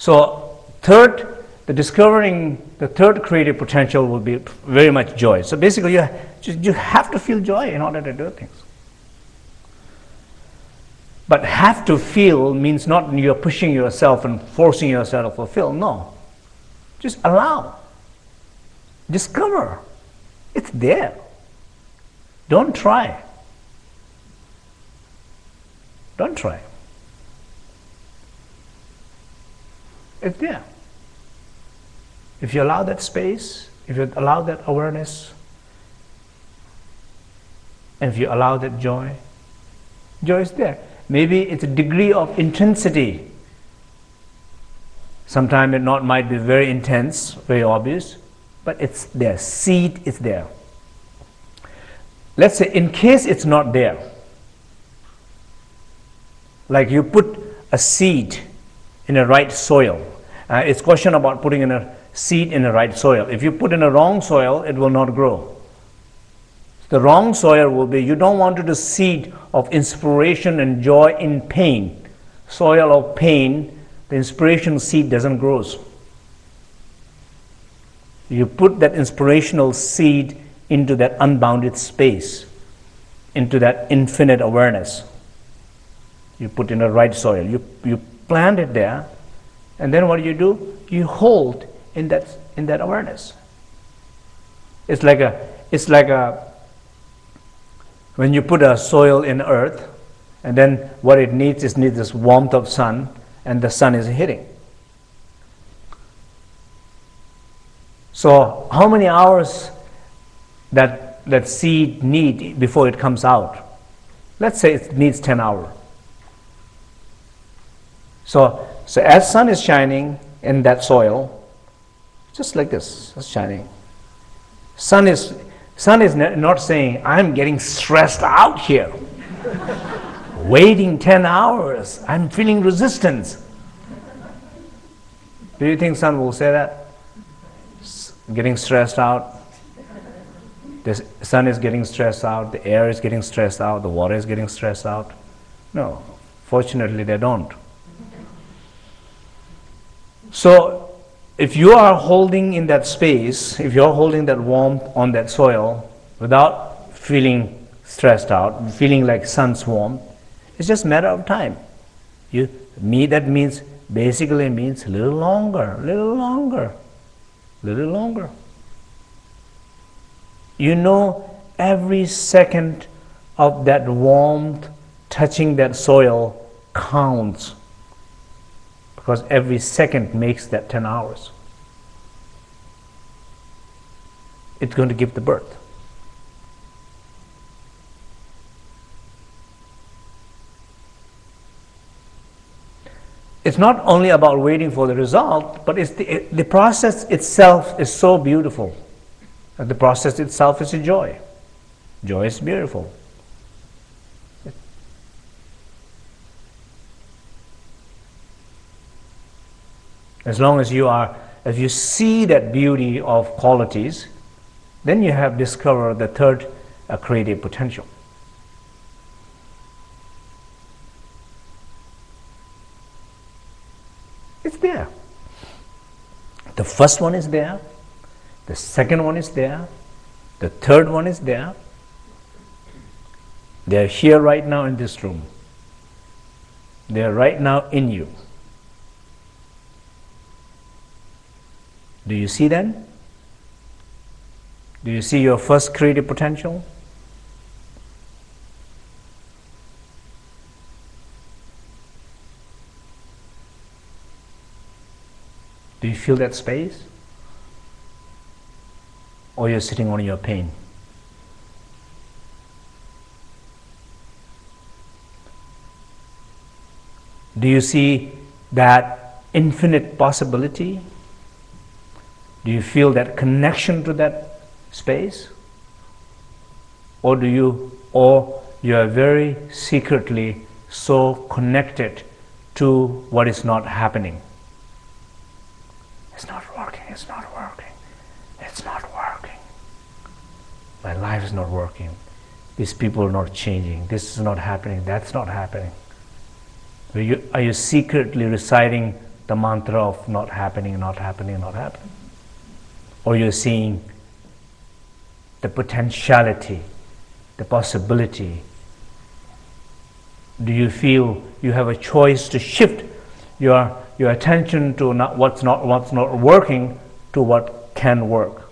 So discovering the third creative potential will be very much joy. So basically you have to feel joy in order to do things. But have to feel means not you're pushing yourself and forcing yourself to fulfill. No. Just allow. Discover. It's there. Don't try. Don't try. It's there. If you allow that space, if you allow that awareness, and if you allow that joy, joy is there. Maybe it's a degree of intensity. Sometimes it might be very intense, very obvious, but it's there. Seed is there. Let's say in case it's not there, like you put a seed in the right soil. It's a question about putting in a seed in the right soil. If you put in a wrong soil, it will not grow. The wrong soil will be, you don't want to do seed of inspiration and joy in pain. Soil of pain, the inspiration seed doesn't grow. You put that inspirational seed into that unbounded space, into that infinite awareness. You put in the right soil. You plant it there, and then what do? You hold in that awareness. It's like when you put a soil in earth, and then what it needs is this warmth of sun, and the sun is hitting. So how many hours that seed need before it comes out? Let's say it needs 10 hours. So as sun is shining in that soil, just like this, it's shining. Sun is not saying, I'm getting stressed out here. Waiting 10 hours, I'm feeling resistance. Do you think sun will say that? Getting stressed out? The sun is getting stressed out, the air is getting stressed out, the water is getting stressed out. No, fortunately they don't. So if you are holding in that space, if you're holding that warmth on that soil without feeling stressed out, feeling like sun's warmth, it's just a matter of time. That means, basically means a little longer, little longer, little longer. You know, every second of that warmth touching that soil counts, because every second makes that 10 hours. It's going to give the birth. It's not only about waiting for the result, but it's the process itself is so beautiful. The process itself is a joy. Joy is beautiful. As long as if you see that beauty of qualities, then you have discovered the third creative potential. It's there. The first one is there. The second one is there. The third one is there. They're here right now in this room. They're right now in you. Do you see them? Do you see your first creative potential? Do you feel that space? Or you're sitting on your pain? Do you see that infinite possibility? Do you feel that connection to that space? Or you are very secretly so connected to what is not happening? It's not working, it's not working, it's not working. My life is not working. These people are not changing. This is not happening, that's not happening. Are you secretly reciting the mantra of not happening, not happening, not happening. Or you're seeing the potentiality, the possibility. Do you feel you have a choice to shift your attention to what's not working to what can work,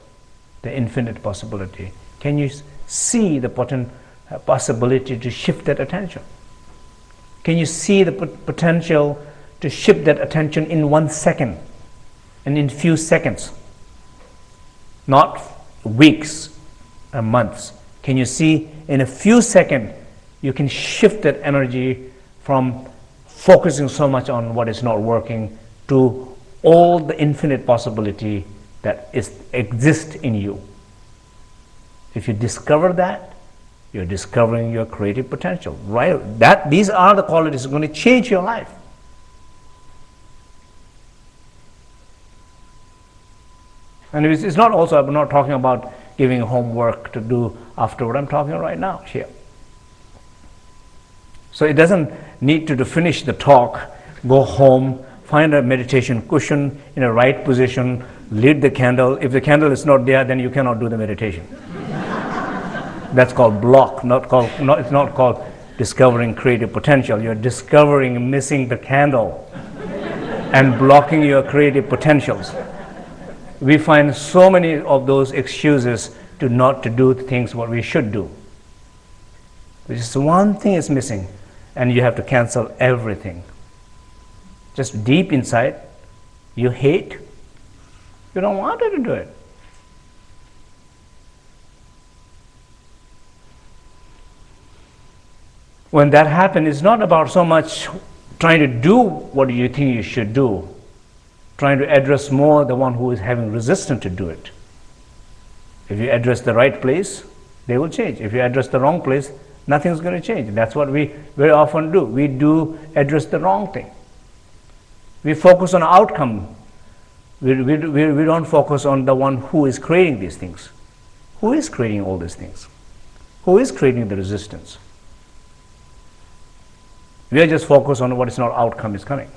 the infinite possibility? Can you see the possibility to shift that attention? Can you see the potential to shift that attention in 1 second and in few seconds, not weeks or months? Can you see in a few seconds you can shift that energy from focusing so much on what is not working to all the infinite possibility that exists in you? If you discover that, you're discovering your creative potential, right? These are the qualities that are going to change your life. And it's not also, I'm not talking about giving homework to do afterward. I'm talking right now here. So it doesn't need to finish the talk, go home, find a meditation cushion in a right position, lit the candle. If the candle is not there, then you cannot do the meditation. That's called block, it's not called discovering creative potential. You're discovering missing the candle and blocking your creative potentials. We find so many of those excuses to not to do things what we should do. Just one thing is missing, and you have to cancel everything. Just deep inside, you hate, you don't want to do it. When that happens, it's not about so much trying to do what you think you should do, trying to address more the one who is having resistance to do it. If you address the right place, they will change. If you address the wrong place, nothing's going to change. That's what we very often do. We do address the wrong thing. We focus on outcome. We don't focus on the one who is creating these things. Who is creating all these things? Who is creating the resistance? We are just focused on what is not outcome is coming.